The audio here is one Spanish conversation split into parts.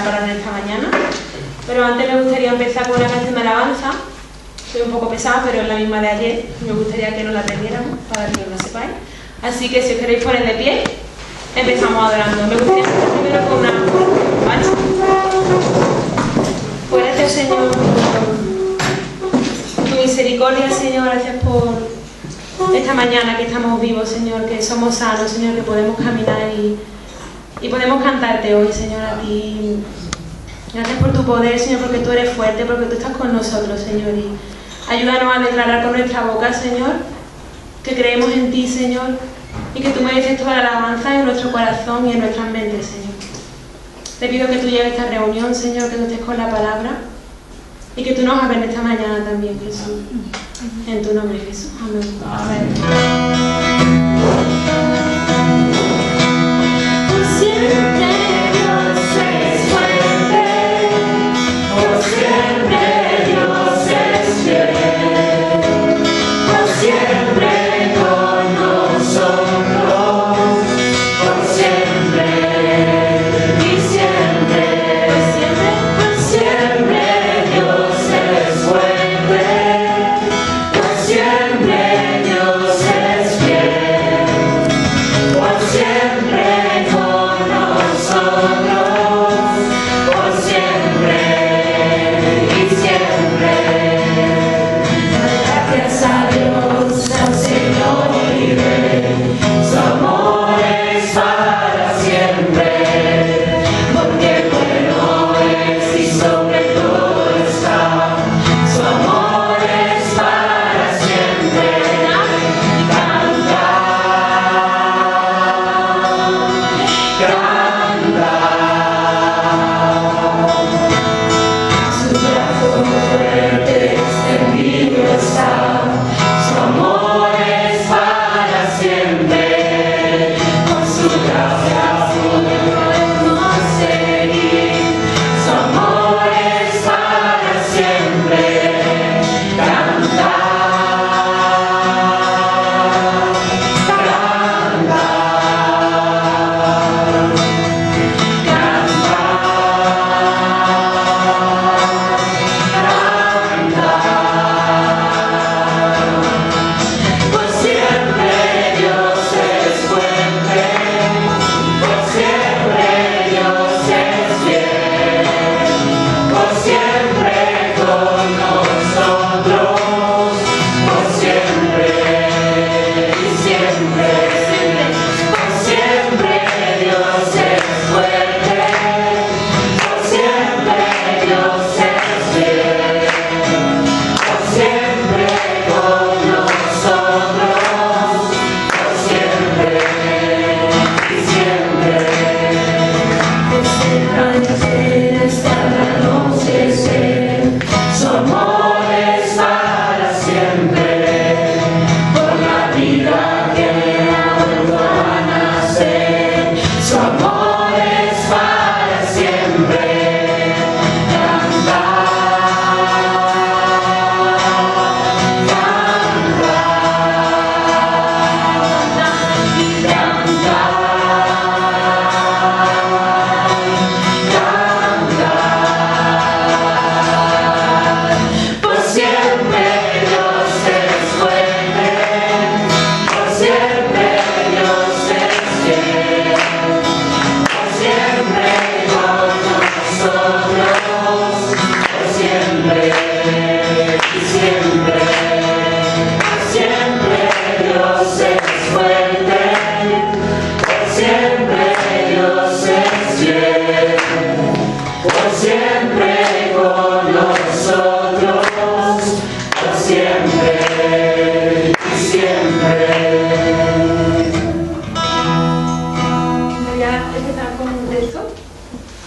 para esta mañana, pero antes me gustaría empezar con una canción de alabanza. Soy un poco pesada, pero es la misma de ayer. Me gustaría que no la aprendiéramos para que no la sepáis. Así que si os queréis poner de pie, empezamos adorando. Me gustaría empezar primero con una marcha. Pues gracias, Señor, por tu misericordia, Señor. Gracias por esta mañana que estamos vivos, Señor, que somos sanos, Señor, que podemos caminar y podemos cantarte hoy, Señor, a ti. Gracias por tu poder, Señor, porque tú eres fuerte, porque tú estás con nosotros, Señor, y ayúdanos a declarar con nuestra boca, Señor, que creemos en ti, Señor, y que tú mereces toda la alabanza en nuestro corazón y en nuestras mentes, Señor. Te pido que tú lleves esta reunión, Señor, que tú estés con la palabra y que tú nos hables esta mañana también, Jesús. En tu nombre, Jesús. Amén. Amén.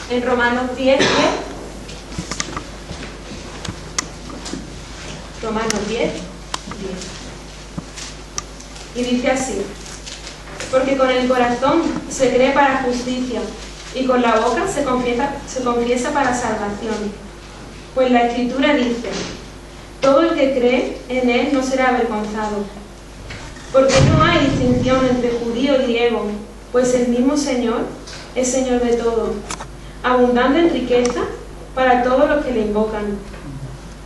En Romanos 10, 10. Romanos 10, 10. Y dice así: porque con el corazón se cree para justicia y con la boca se confiesa para salvación. Pues la Escritura dice: todo el que cree en él no será avergonzado. Porque no hay distinción entre judío y griego, pues el mismo Señor es Señor de todo. abundando en riqueza para todos los que le invocan,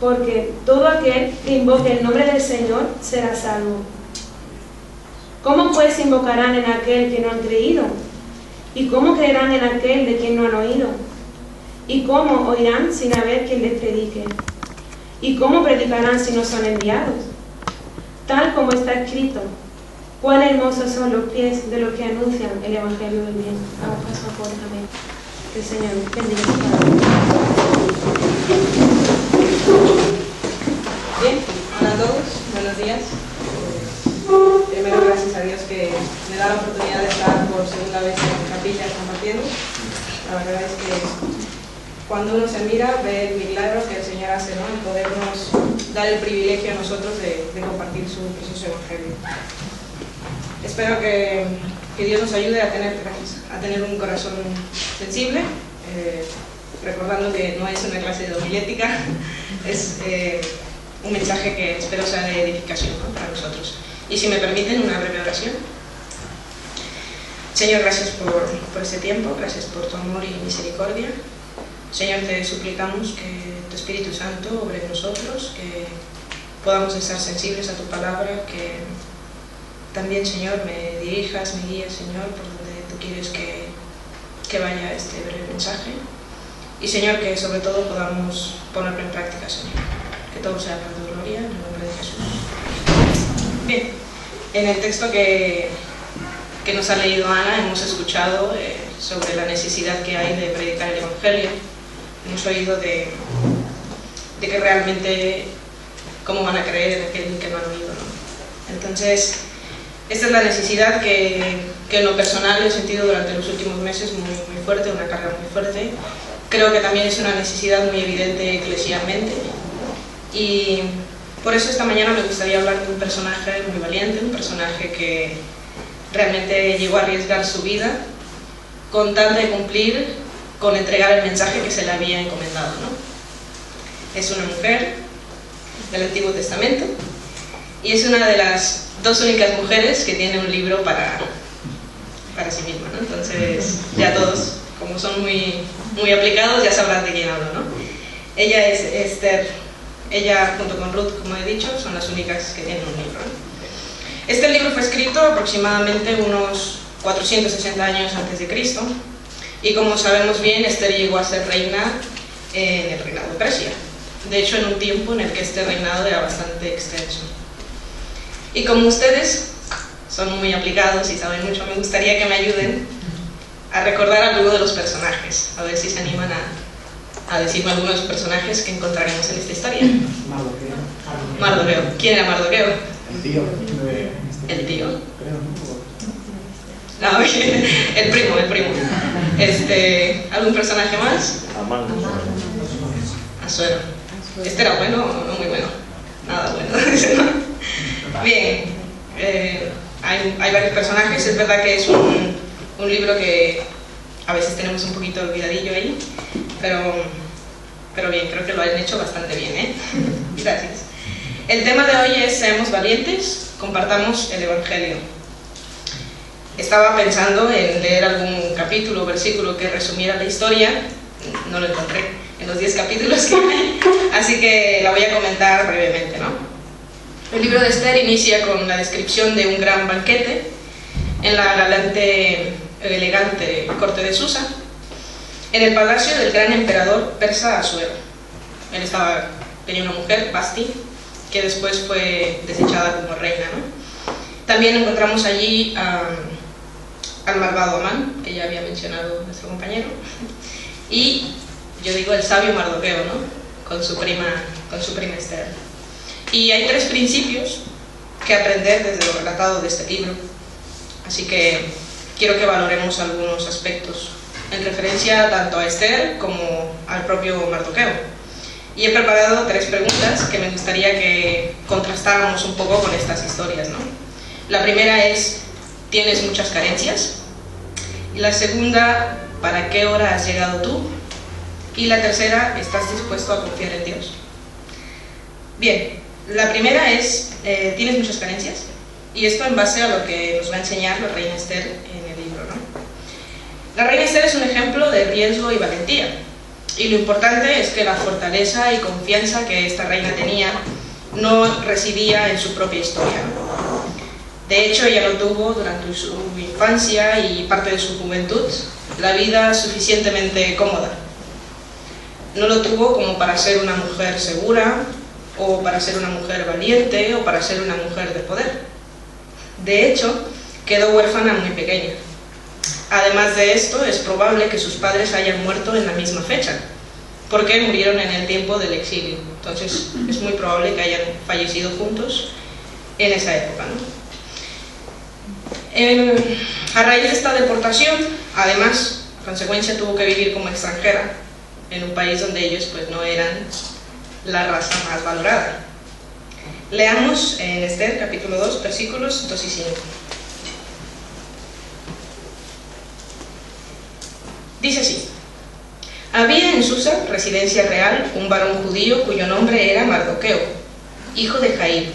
porque todo aquel que invoque el nombre del Señor será salvo. ¿Cómo pues invocarán en aquel que no han creído? ¿Y cómo creerán en aquel de quien no han oído? ¿Y cómo oirán sin haber quien les predique? ¿Y cómo predicarán si no son enviados? Tal como está escrito: cuán hermosos son los pies de los que anuncian el Evangelio del bien. Vamos paso a paso. Amén. Que el Señor bendiga su palabra. Bien, hola a todos, buenos días. Primero, gracias a Dios que me da la oportunidad de estar por segunda vez en capilla compartiendo. La verdad es que cuando uno se mira, ve el milagro que el Señor hace, ¿no? En podernos dar el privilegio a nosotros de compartir su precioso Evangelio. Espero que Dios nos ayude a tener un corazón sensible, recordando que no es una clase de homilética, es un mensaje que espero sea de edificación, ¿no? Para nosotros. Y si me permiten, una breve oración. Señor, gracias por este tiempo, gracias por tu amor y misericordia. Señor, te suplicamos que tu Espíritu Santo obre en nosotros, que podamos estar sensibles a tu palabra, que también, Señor, me dirijas, me guíes, Señor, por donde tú quieres que vaya este breve mensaje. Y, Señor, que sobre todo podamos ponerlo en práctica, Señor. Que todo sea para tu gloria, en el nombre de Jesús. Bien, en el texto que nos ha leído Ana hemos escuchado sobre la necesidad que hay de predicar el Evangelio. Hemos oído de que realmente cómo van a creer en aquel que no han oído, ¿no? Entonces, esta es la necesidad que en lo personal he sentido durante los últimos meses muy fuerte, una carga muy fuerte. Creo que también es una necesidad muy evidente eclesialmente. Y por eso esta mañana me gustaría hablar de un personaje muy valiente, un personaje que realmente llegó a arriesgar su vida con tal de cumplir, con entregar el mensaje que se le había encomendado, ¿no? Es una mujer del Antiguo Testamento y es una de las dos únicas mujeres que tiene un libro para sí misma, ¿no? Entonces ya todos, como son muy aplicados, ya sabrán de quién hablo, ¿no? Ella es Esther. Ella, junto con Ruth, como he dicho, son las únicas que tienen un libro, ¿no? Este libro fue escrito aproximadamente unos 460 años antes de Cristo, y como sabemos bien, Esther llegó a ser reina en el reinado de Persia. De hecho, en un tiempo en el que este reinado era bastante extenso. Y como ustedes son muy aplicados y saben mucho, me gustaría que me ayuden a recordar algunos de los personajes, a ver si se animan a decirme algunos de los personajes que encontraremos en esta historia. Mardoqueo. ¿Quién era Mardoqueo? El tío. El tío. No, el primo. ¿Algún personaje más? Amán. Asuero. ¿Este era bueno o no muy bueno? Nada bueno. Bien, hay varios personajes. Es verdad que es un libro que a veces tenemos un poquito olvidadillo ahí, pero bien, creo que lo han hecho bastante bien, ¿eh? Gracias. El tema de hoy es: seamos valientes, compartamos el Evangelio. Estaba pensando en leer algún capítulo o versículo que resumiera la historia, no lo encontré en los 10 capítulos que hay, así que la voy a comentar brevemente, ¿no? El libro de Esther inicia con la descripción de un gran banquete en la elegante corte de Susa, en el palacio del gran emperador persa Asuero. Él tenía una mujer, Vasti, que después fue desechada como reina, ¿no? También encontramos allí al malvado Amán, que ya había mencionado nuestro compañero, y yo digo el sabio Mardoqueo, ¿no? Con su prima Esther. Y hay 3 principios que aprender desde lo relatado de este libro, así que quiero que valoremos algunos aspectos en referencia tanto a Esther como al propio Mardoqueo. Y he preparado 3 preguntas que me gustaría que contrastáramos un poco con estas historias, ¿no? La primera es: ¿tienes muchas carencias? Y la segunda: ¿para qué hora has llegado tú? Y la tercera: ¿estás dispuesto a confiar en Dios? Bien, la primera es: ¿tienes muchas carencias? Y esto en base a lo que nos va a enseñar la reina Esther en el libro, ¿no? La reina Esther es un ejemplo de riesgo y valentía, y lo importante es que la fortaleza y confianza que esta reina tenía no residía en su propia historia. De hecho, ella no tuvo durante su infancia y parte de su juventud la vida suficientemente cómoda. No lo tuvo como para ser una mujer segura, o para ser una mujer valiente, o para ser una mujer de poder. De hecho, quedó huérfana muy pequeña. Además de esto, es probable que sus padres hayan muerto en la misma fecha, porque murieron en el tiempo del exilio. Entonces, es muy probable que hayan fallecido juntos en esa época, ¿no? A raíz de esta deportación, además, a consecuencia tuvo que vivir como extranjera en un país donde ellos pues no eran la raza más valorada. Leamos en Esther capítulo 2, versículos 2 y 5. Dice así: había en Susa, residencia real, un varón judío cuyo nombre era Mardoqueo, hijo de Jair,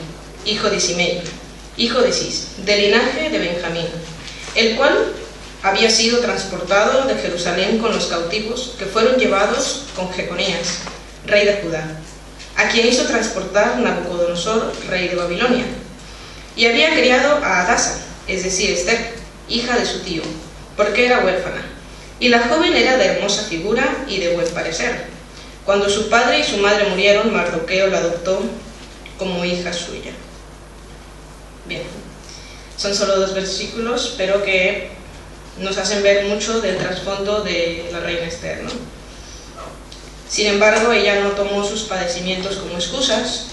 hijo de Simei, hijo de Cis, del linaje de Benjamín, el cual había sido transportado de Jerusalén con los cautivos que fueron llevados con Jeconías, rey de Judá, a quien hizo transportar Nabucodonosor, rey de Babilonia, y había criado a Adasa, es decir, Esther, hija de su tío, porque era huérfana, y la joven era de hermosa figura y de buen parecer. Cuando su padre y su madre murieron, Mardoqueo la adoptó como hija suya. Bien, son solo 2 versículos, pero que nos hacen ver mucho del trasfondo de la reina Esther, ¿no? Sin embargo, ella no tomó sus padecimientos como excusas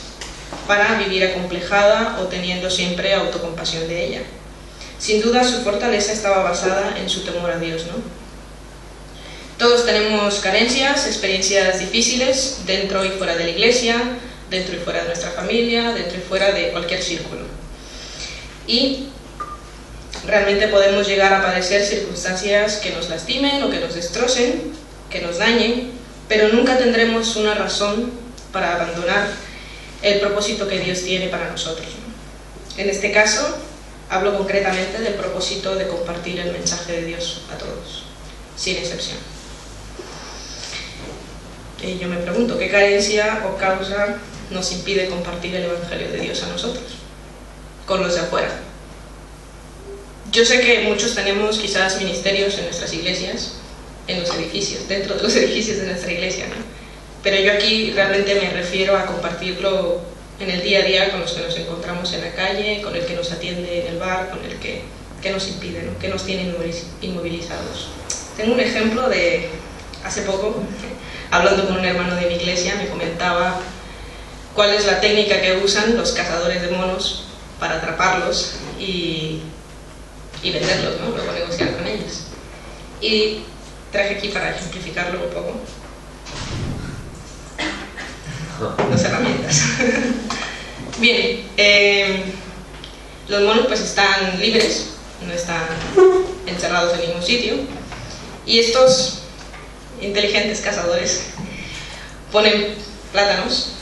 para vivir acomplejada o teniendo siempre autocompasión de ella. Sin duda, su fortaleza estaba basada en su temor a Dios, ¿no? Todos tenemos carencias, experiencias difíciles, dentro y fuera de la iglesia, dentro y fuera de nuestra familia, dentro y fuera de cualquier círculo. Y realmente podemos llegar a padecer circunstancias que nos lastimen o que nos destrocen, que nos dañen, pero nunca tendremos una razón para abandonar el propósito que Dios tiene para nosotros. En este caso, hablo concretamente del propósito de compartir el mensaje de Dios a todos, sin excepción. Y yo me pregunto, ¿qué carencia o causa nos impide compartir el Evangelio de Dios a nosotros, con los de afuera? Yo sé que muchos tenemos quizás ministerios en nuestras iglesias, en los edificios, dentro de los edificios de nuestra iglesia, ¿no? Pero yo aquí realmente me refiero a compartirlo en el día a día con los que nos encontramos en la calle, con el que nos atiende en el bar, con el que nos impide, ¿no? Que nos tiene inmovilizados. Tengo un ejemplo de hace poco, hablando con un hermano de mi iglesia, me comentaba cuál es la técnica que usan los cazadores de monos para atraparlos y venderlos, ¿no? Luego negociar con ellos. Y traje aquí para ejemplificarlo un poco las herramientas. Bien, los monos pues están libres, no están encerrados en ningún sitio, y estos inteligentes cazadores ponen plátanos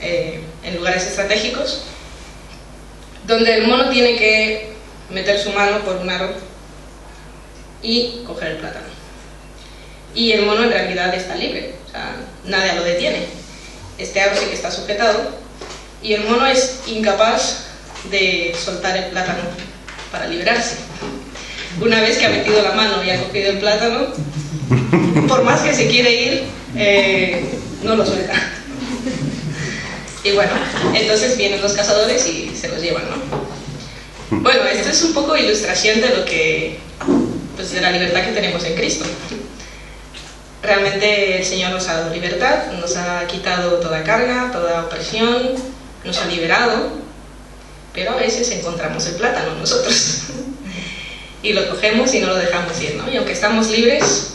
en lugares estratégicos donde el mono tiene que meter su mano por un aro y coger el plátano. Y el mono en realidad está libre, o sea, nadie lo detiene. Este aro sí que está sujetado y el mono es incapaz de soltar el plátano para liberarse. Una vez que ha metido la mano y ha cogido el plátano, por más que se quiere ir, no lo suelta. Y bueno, entonces vienen los cazadores y se los llevan, ¿no? Bueno, esto es un poco ilustración de lo que, pues, de la libertad que tenemos en Cristo. Realmente el Señor nos ha dado libertad, nos ha quitado toda carga, toda opresión, nos ha liberado, pero a veces encontramos el plátano nosotros y lo cogemos y no lo dejamos ir, ¿no? Y aunque estamos libres,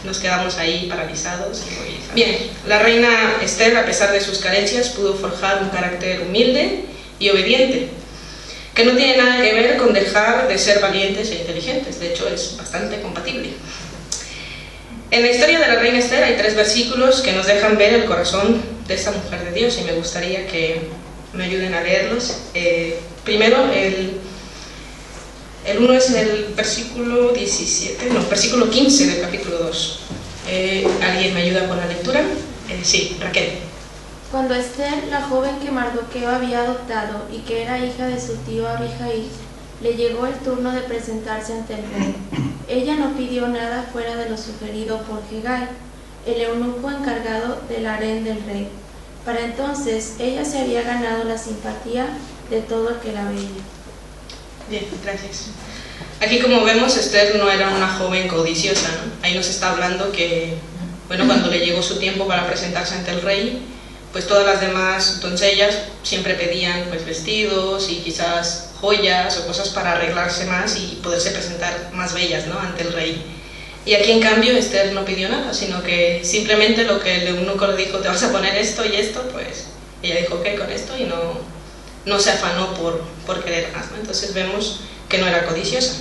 nos quedamos ahí paralizados y movilizados. Bien, la reina Esther, a pesar de sus carencias, pudo forjar un carácter humilde y obediente, que no tiene nada que ver con dejar de ser valientes e inteligentes. De hecho, es bastante compatible. En la historia de la reina Esther hay 3 versículos que nos dejan ver el corazón de esta mujer de Dios y me gustaría que me ayuden a leerlos. Primero, el El uno es el versículo 17, no, versículo 15 del capítulo 2. ¿Alguien me ayuda con la lectura? Sí, Raquel. Cuando Esther, la joven que Mardoqueo había adoptado y que era hija de su tío Abijail, le llegó el turno de presentarse ante el rey. Ella no pidió nada fuera de lo sugerido por Hegai, el eunuco encargado del harén del rey. Para entonces, ella se había ganado la simpatía de todo el que la veía. Bien, gracias. Aquí, como vemos, Esther no era una joven codiciosa, ¿no? Ahí nos está hablando que, bueno, cuando le llegó su tiempo para presentarse ante el rey, pues todas las demás doncellas siempre pedían pues vestidos y quizás joyas o cosas para arreglarse más y poderse presentar más bellas, ¿no?, ante el rey. Y aquí, en cambio, Esther no pidió nada, sino que simplemente lo que el eunuco le dijo, te vas a poner esto y esto, pues ella dijo, ok, con esto, y no se afanó por querer más, ¿no? Entonces vemos que no era codiciosa.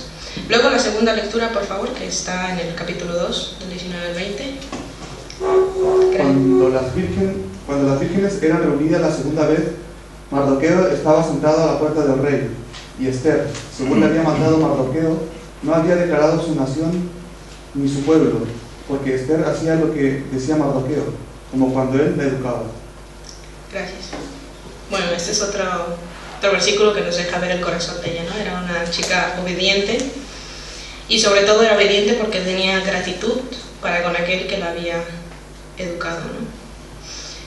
Luego la segunda lectura, por favor, que está en el capítulo 2, del 19 al 20. Cuando las vírgenes eran reunidas la segunda vez, Mardoqueo estaba sentado a la puerta del rey, y Esther, según le había mandado Mardoqueo, no había declarado su nación ni su pueblo, porque Esther hacía lo que decía Mardoqueo, como cuando él la educaba. Gracias. Bueno, este es otro versículo que nos deja ver el corazón de ella, ¿no? Era una chica obediente, y sobre todo era obediente porque tenía gratitud para con aquel que la había educado, ¿no?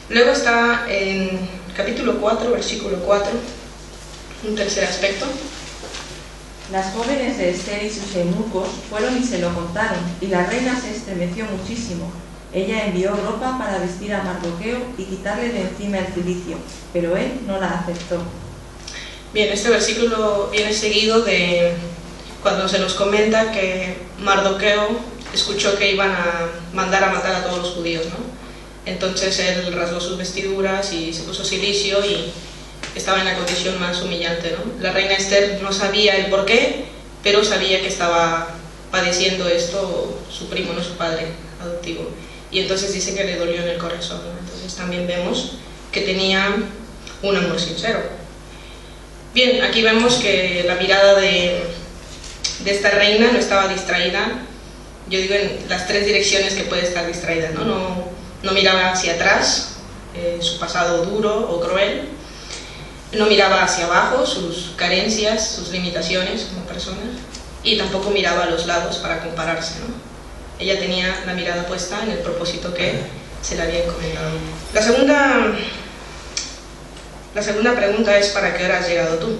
Luego está en capítulo 4, versículo 4, un tercer aspecto. Las jóvenes de Esther y sus eunucos fueron y se lo contaron, y la reina se estremeció muchísimo. Ella envió ropa para vestir a Mardoqueo y quitarle de encima el cilicio, pero él no la aceptó. Bien, este versículo viene seguido de cuando se nos comenta que Mardoqueo escuchó que iban a mandar a matar a todos los judíos, ¿no? Entonces él rasgó sus vestiduras y se puso cilicio y estaba en la condición más humillante, ¿no? La reina Esther no sabía el por qué, pero sabía que estaba padeciendo esto su primo, no su padre adoptivo. Y entonces dice que le dolió en el corazón, ¿no? Entonces también vemos que tenía un amor sincero. Bien, aquí vemos que la mirada de esta reina no estaba distraída, yo digo en las tres direcciones que puede estar distraída, ¿no? No miraba hacia atrás, su pasado duro o cruel, no miraba hacia abajo, sus carencias, sus limitaciones como persona, y tampoco miraba a los lados para compararse, ¿no? Ella tenía la mirada puesta en el propósito que se le había encomendado. La segunda pregunta es, ¿para qué hora has llegado tú?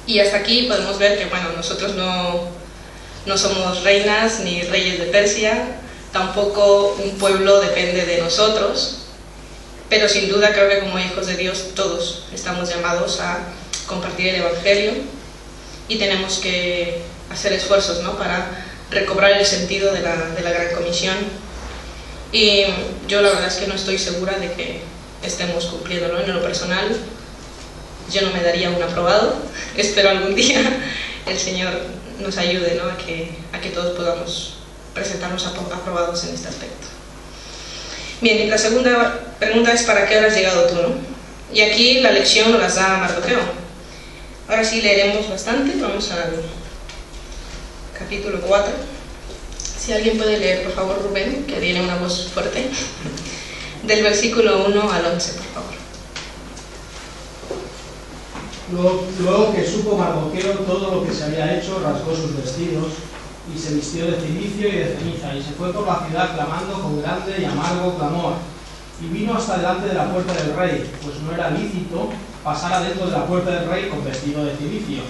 Y hasta aquí podemos ver que, bueno, nosotros no somos reinas ni reyes de Persia, tampoco un pueblo depende de nosotros, pero sin duda creo que como hijos de Dios todos estamos llamados a compartir el Evangelio y tenemos que hacer esfuerzos, ¿no?, para recobrar el sentido de la Gran Comisión. Y yo la verdad es que no estoy segura de que estemos cumpliendo, ¿no? En lo personal yo no me daría un aprobado, espero algún día el Señor nos ayude, ¿no?, a que todos podamos presentarnos aprobados en este aspecto. Bien, la segunda pregunta es, ¿para qué hora has llegado tú, no? Y aquí la lección nos las da Mardoqueo. Ahora sí leeremos bastante, vamos al capítulo 4. Si alguien puede leer, por favor, Rubén, que tiene una voz fuerte, del versículo 1 al 11, por favor. Luego que supo Mardoqueo todo lo que se había hecho, rasgó sus vestidos y se vistió de cilicio y de ceniza, y se fue por la ciudad clamando con grande y amargo clamor. Y vino hasta delante de la puerta del rey, pues no era lícito pasar adentro de la puerta del rey con vestido de cilicio.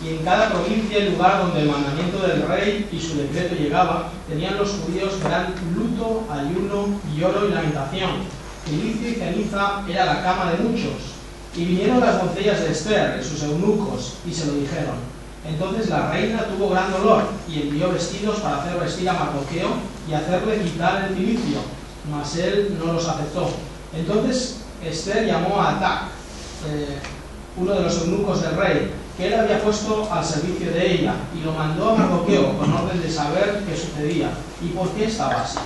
Y en cada provincia y lugar donde el mandamiento del rey y su decreto llegaba, tenían los judíos gran luto, ayuno, lloro y lamentación. Cilicio y ceniza era la cama de muchos. Y vinieron las doncellas de Esther y sus eunucos, y se lo dijeron. Entonces la reina tuvo gran dolor, y envió vestidos para hacer vestir a Mardoqueo y hacerle quitar el cilicio, mas él no los aceptó. Entonces Esther llamó a Atac, uno de los eunucos del rey, que él había puesto al servicio de ella, y lo mandó a Mardoqueo con orden de saber qué sucedía y por qué estaba así.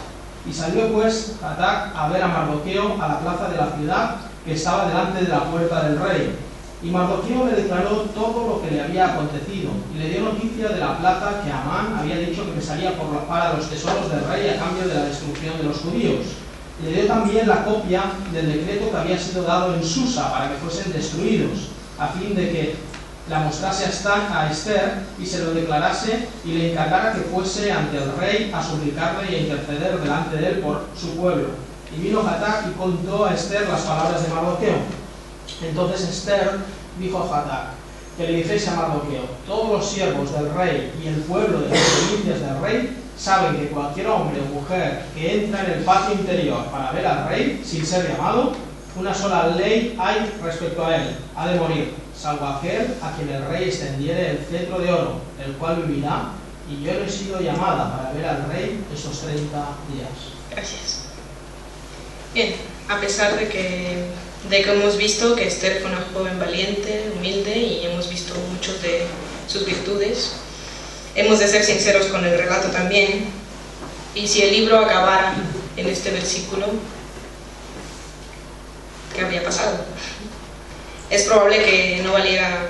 Y salió pues Atac a ver a Mardoqueo a la plaza de la ciudad, que estaba delante de la puerta del rey. Y Mardoqueo le declaró todo lo que le había acontecido y le dio noticia de la plata que Amán había dicho que pesaría para los tesoros del rey a cambio de la destrucción de los judíos. Le dio también la copia del decreto que había sido dado en Susa para que fuesen destruidos, a fin de que la mostrase a Esther y se lo declarase y le encargara que fuese ante el rey a suplicarle y a interceder delante de él por su pueblo. Y vino Hatac y contó a Esther las palabras de Mardoqueo. Entonces Esther dijo a Hatac que le dijese a Mardoqueo: todos los siervos del rey y el pueblo de las provincias del rey saben que cualquier hombre o mujer que entra en el patio interior para ver al rey sin ser llamado, una sola ley hay respecto a él: ha de morir, salvo aquel a quien el rey extendiere el cetro de oro, el cual vivirá, y yo no he sido llamada para ver al rey esos 30 días. Gracias. Bien, a pesar de que hemos visto que Esther fue una joven valiente, humilde, y hemos visto muchas de sus virtudes, hemos de ser sinceros con el relato también, y si el libro acabara en este versículo, ¿qué habría pasado? Es probable que no valiera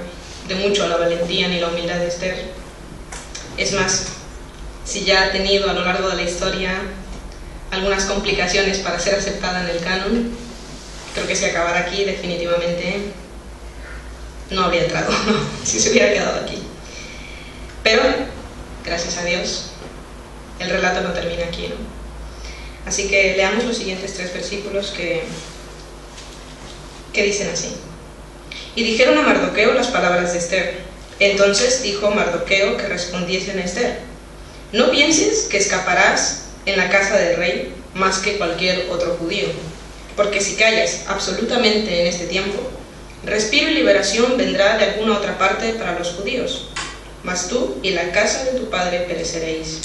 de mucho la valentía ni la humildad de Esther. Es más, si ya ha tenido a lo largo de la historia algunas complicaciones para ser aceptada en el canon, creo que si acabara aquí definitivamente no habría entrado, ¿no? Si se hubiera quedado aquí. Pero, gracias a Dios, el relato no termina aquí, ¿no? Así que leamos los siguientes 3 versículos que dicen así. Y dijeron a Mardoqueo las palabras de Esther. Entonces dijo Mardoqueo que respondiesen a Esther: no pienses que escaparás en la casa del rey más que cualquier otro judío, porque si callas absolutamente en este tiempo, respiro y liberación vendrá de alguna otra parte para los judíos, mas tú y la casa de tu padre pereceréis.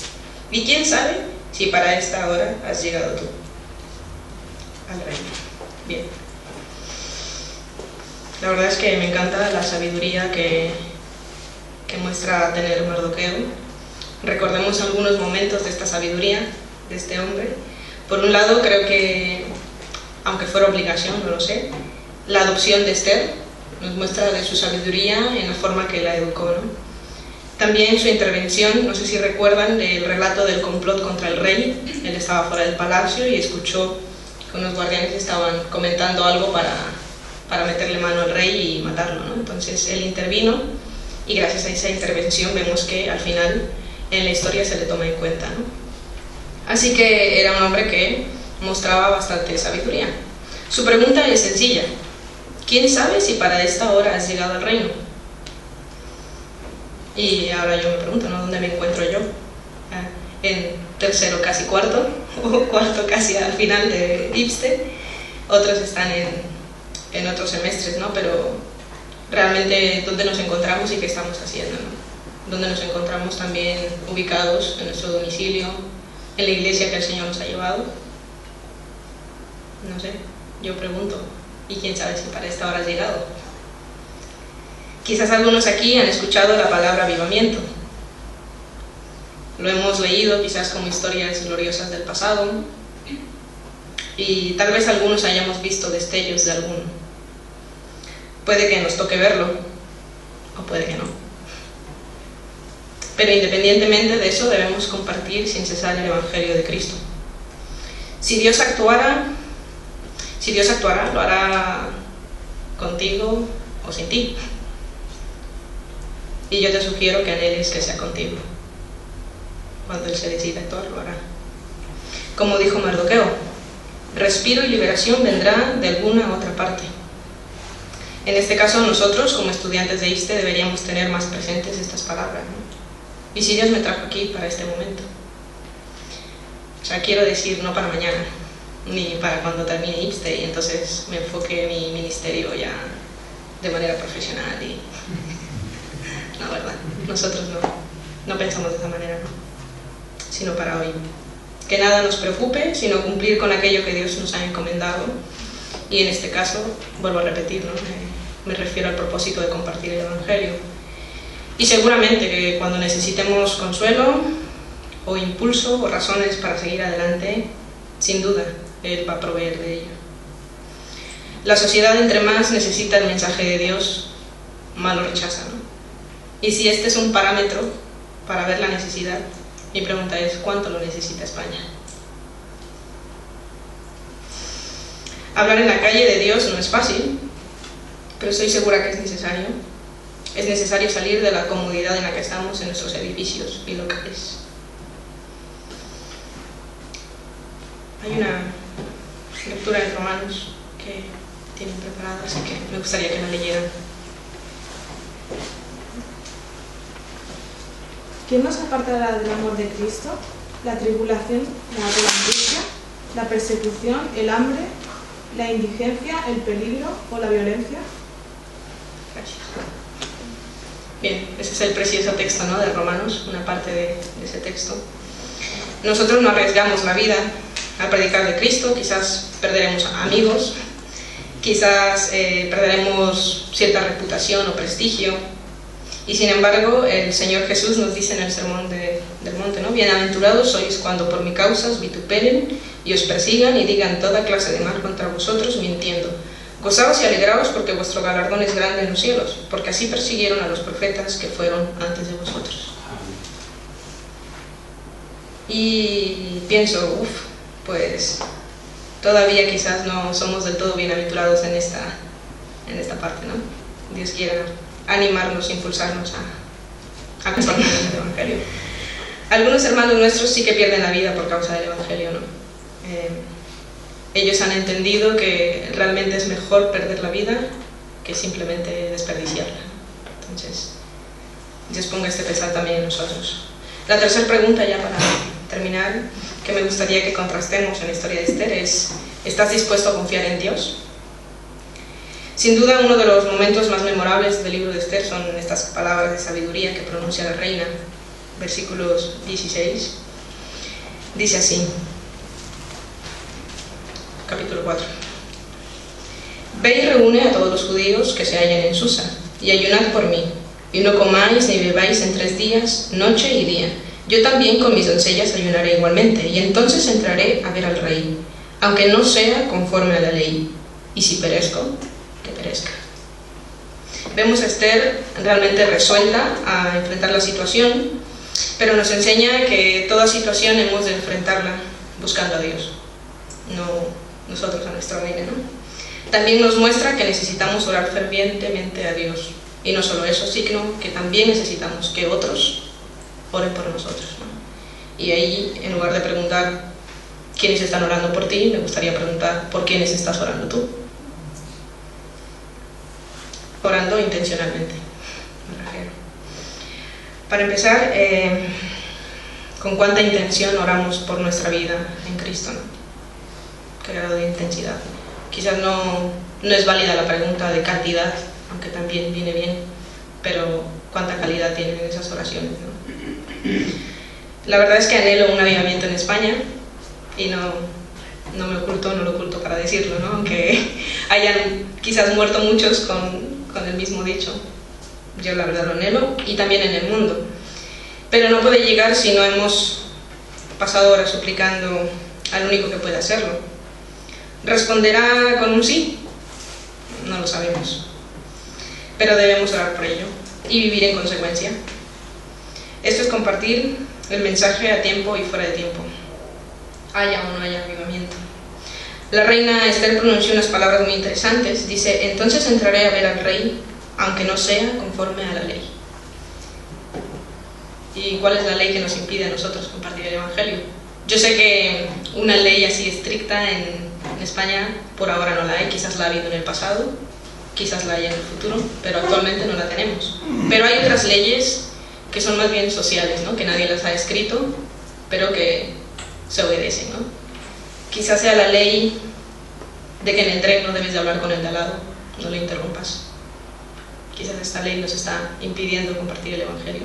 Y quién sabe si para esta hora has llegado tú al reino. Bien. La verdad es que me encanta la sabiduría que muestra tener Mardoqueo. Recordemos algunos momentos de esta sabiduría de este hombre. Por un lado, creo que, aunque fuera obligación, no lo sé, la adopción de Esther nos muestra de su sabiduría en la forma que la educó, ¿no? También su intervención, no sé si recuerdan el relato del complot contra el rey. Él estaba fuera del palacio y escuchó que unos guardianes estaban comentando algo para meterle mano al rey y matarlo, ¿no? Entonces él intervino y gracias a esa intervención vemos que al final en la historia se le toma en cuenta, ¿no? Así que era un hombre que mostraba bastante sabiduría. Su pregunta es sencilla: ¿quién sabe si para esta hora has llegado al reino? Y ahora yo me pregunto, ¿no? ¿Dónde me encuentro yo? En tercero casi cuarto, o cuarto casi al final de IPSTE. Otros están en otros semestres, ¿no? Pero realmente, ¿dónde nos encontramos y qué estamos haciendo, ¿no? ¿Dónde nos encontramos también ubicados en nuestro domicilio, en la iglesia que el Señor nos ha llevado? No sé, yo pregunto, ¿y quién sabe si para esta hora has llegado? Quizás algunos aquí han escuchado la palabra avivamiento. Lo hemos leído quizás como historias gloriosas del pasado, y tal vez algunos hayamos visto destellos de alguno. Puede que nos toque verlo, o puede que no. Pero independientemente de eso, debemos compartir sin cesar el Evangelio de Cristo. Si Dios actuara, lo hará contigo o sin ti. Y yo te sugiero que anheles que sea contigo. Cuando Él se decida actuar, lo hará. Como dijo Mardoqueo, respiro y liberación vendrá de alguna otra parte. En este caso, nosotros, como estudiantes de IPSTE, deberíamos tener más presentes estas palabras, ¿no? ¿Y si Dios me trajo aquí para este momento? O sea, quiero decir, no para mañana, ni para cuando termine IPSTE y entonces me enfoque en mi ministerio ya de manera profesional y... No, ¿verdad? Nosotros no pensamos de esa manera, ¿no? Sino para hoy. Que nada nos preocupe, sino cumplir con aquello que Dios nos ha encomendado. Y en este caso, vuelvo a repetir, ¿no? Me refiero al propósito de compartir el Evangelio. Y seguramente que cuando necesitemos consuelo, o impulso, o razones para seguir adelante, sin duda, Él va a proveer de ello. La sociedad, entre más necesita el mensaje de Dios, más lo rechaza, ¿no? Y si este es un parámetro para ver la necesidad, mi pregunta es, ¿cuánto lo necesita España? Hablar en la calle de Dios no es fácil, pero estoy segura que es necesario. Es necesario salir de la comodidad en la que estamos en nuestros edificios y locales. Hay una lectura en Romanos que tienen preparada, así que me gustaría que la leyeran. ¿Quién nos apartará del amor de Cristo? La tribulación, la angustia, la persecución, el hambre, la indigencia, el peligro o la violencia. Gracias. Bien, ese es el precioso texto, ¿no?, de Romanos, una parte de ese texto. Nosotros no arriesgamos la vida al predicar de Cristo, quizás perderemos amigos, quizás perderemos cierta reputación o prestigio, y sin embargo el Señor Jesús nos dice en el Sermón del Monte, ¿no?, bienaventurados sois cuando por mi causa os vituperen y os persigan y digan toda clase de mal contra vosotros mintiendo. Gozaos y alegraos porque vuestro galardón es grande en los cielos, porque así persiguieron a los profetas que fueron antes de vosotros. Y pienso, pues todavía quizás no somos del todo bienaventurados en esta parte, ¿no? Dios quiera animarnos, impulsarnos a compartir el Evangelio. Algunos hermanos nuestros sí que pierden la vida por causa del Evangelio, ¿no? Ellos han entendido que realmente es mejor perder la vida que simplemente desperdiciarla. Entonces, Dios ponga este pesar también en nosotros. La tercera pregunta, ya para terminar, que me gustaría que contrastemos en la historia de Esther es: ¿estás dispuesto a confiar en Dios? Sin duda, uno de los momentos más memorables del libro de Esther son estas palabras de sabiduría que pronuncia la reina, versículos 16. Dice así, capítulo 4. Ve y reúne a todos los judíos que se hallan en Susa, y ayunad por mí, y no comáis ni bebáis en 3 días, noche y día. Yo también con mis doncellas ayunaré igualmente, y entonces entraré a ver al rey, aunque no sea conforme a la ley, y si perezco, que perezca. Vemos a Esther realmente resuelta a enfrentar la situación, pero nos enseña que toda situación hemos de enfrentarla buscando a Dios, no nosotros a nuestra reina, ¿no? También nos muestra que necesitamos orar fervientemente a Dios, y no solo eso, sino que también necesitamos que otros oren por nosotros, ¿no? Y ahí, en lugar de preguntar quiénes están orando por ti, me gustaría preguntar por quiénes estás orando tú. Orando intencionalmente, me refiero. Para empezar, ¿con cuánta intención oramos por nuestra vida en Cristo, ¿no? ¿Qué grado de intensidad? Quizás no es válida la pregunta de cantidad, aunque también viene bien, pero ¿cuánta calidad tienen esas oraciones, ¿no? La verdad es que anhelo un avivamiento en España, y no lo oculto para decirlo, ¿no? Aunque hayan quizás muerto muchos con el mismo dicho, yo la verdad lo anhelo, y también en el mundo. Pero no puede llegar si no hemos pasado horas suplicando al único que puede hacerlo. ¿Responderá con un sí? No lo sabemos, pero debemos orar por ello y vivir en consecuencia. Esto es compartir el mensaje a tiempo y fuera de tiempo, haya o no haya avivamiento. La reina Esther pronunció unas palabras muy interesantes. Dice, entonces entraré a ver al rey, aunque no sea conforme a la ley. ¿Y cuál es la ley que nos impide a nosotros compartir el Evangelio? Yo sé que una ley así estricta en España por ahora no la hay, quizás la ha habido en el pasado, quizás la haya en el futuro, pero actualmente no la tenemos. Pero hay otras leyes que son más bien sociales, ¿no? Que nadie las ha escrito, pero que se obedecen, ¿no? Quizás sea la ley de que en el tren no debes de hablar con el de al lado, no le interrumpas. Quizás esta ley nos está impidiendo compartir el Evangelio.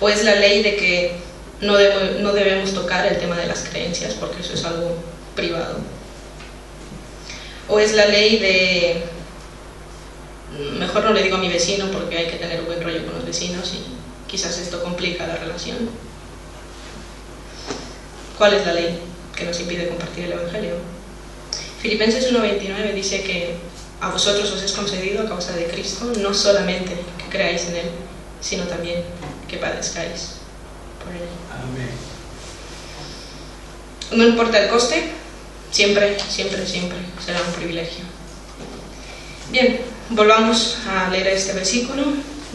O es la ley de que no debemos tocar el tema de las creencias, porque eso es algo privado. O es la ley de mejor no le digo a mi vecino porque hay que tener un buen rollo con los vecinos y quizás esto complica la relación. ¿Cuál es la ley que nos impide compartir el Evangelio? Filipenses 1:29 dice que a vosotros os es concedido a causa de Cristo, no solamente que creáis en Él, sino también que padezcáis por Él. Amén. No importa el coste, siempre, siempre, siempre será un privilegio. Bien, volvamos a leer este versículo.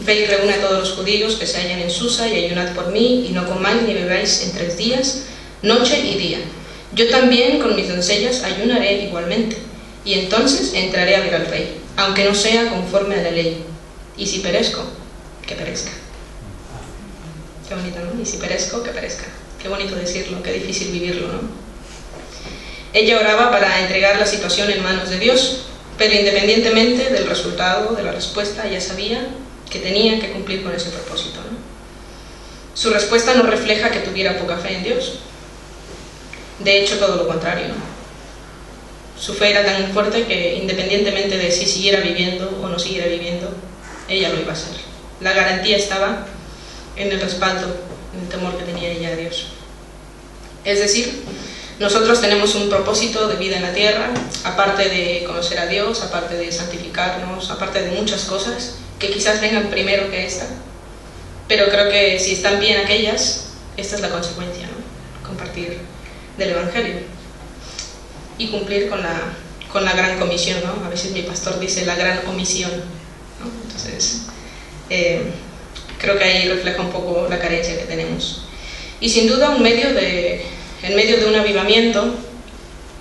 Ve y reúne a todos los judíos que se hallan en Susa y ayunad por mí, y no comáis ni bebáis en 3 días, noche y día. Yo también con mis doncellas ayunaré igualmente, y entonces entraré a ver al rey, aunque no sea conforme a la ley. Y si perezco, que perezca. Qué bonito, ¿no? Y si perezco, que perezca. Qué bonito decirlo, qué difícil vivirlo, ¿no? Ella oraba para entregar la situación en manos de Dios, pero independientemente del resultado, de la respuesta, ella sabía que tenía que cumplir con ese propósito, ¿no? Su respuesta no refleja que tuviera poca fe en Dios. De hecho, todo lo contrario, ¿no? Su fe era tan fuerte que independientemente de si siguiera viviendo o no siguiera viviendo, ella lo iba a hacer. La garantía estaba en el respaldo, en el temor que tenía ella a Dios. Es decir, nosotros tenemos un propósito de vida en la tierra, aparte de conocer a Dios, aparte de santificarnos, aparte de muchas cosas que quizás vengan primero que esta, pero creo que si están bien aquellas, esta es la consecuencia, ¿no? Compartir del Evangelio y cumplir con la gran comisión, ¿no? A veces mi pastor dice la gran omisión, ¿no? Entonces, creo que ahí refleja un poco la carencia que tenemos. Y sin duda, en medio de un avivamiento,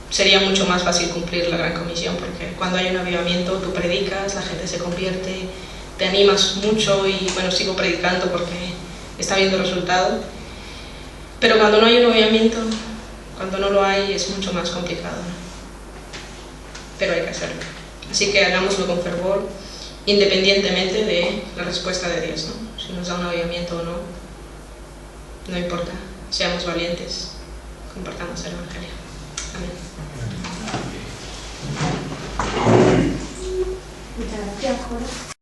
sería mucho más fácil cumplir la gran comisión, porque cuando hay un avivamiento tú predicas, la gente se convierte, te animas mucho y bueno, sigo predicando porque está viendo el resultado. Pero cuando no hay un avivamiento, cuando no lo hay, es mucho más complicado, ¿no? Pero hay que hacerlo. Así que hagámoslo con fervor, independientemente de la respuesta de Dios, ¿no? Si nos da un avivamiento o no, no importa, seamos valientes, compartamos el Evangelio. Amén. Muchas gracias, Jorge.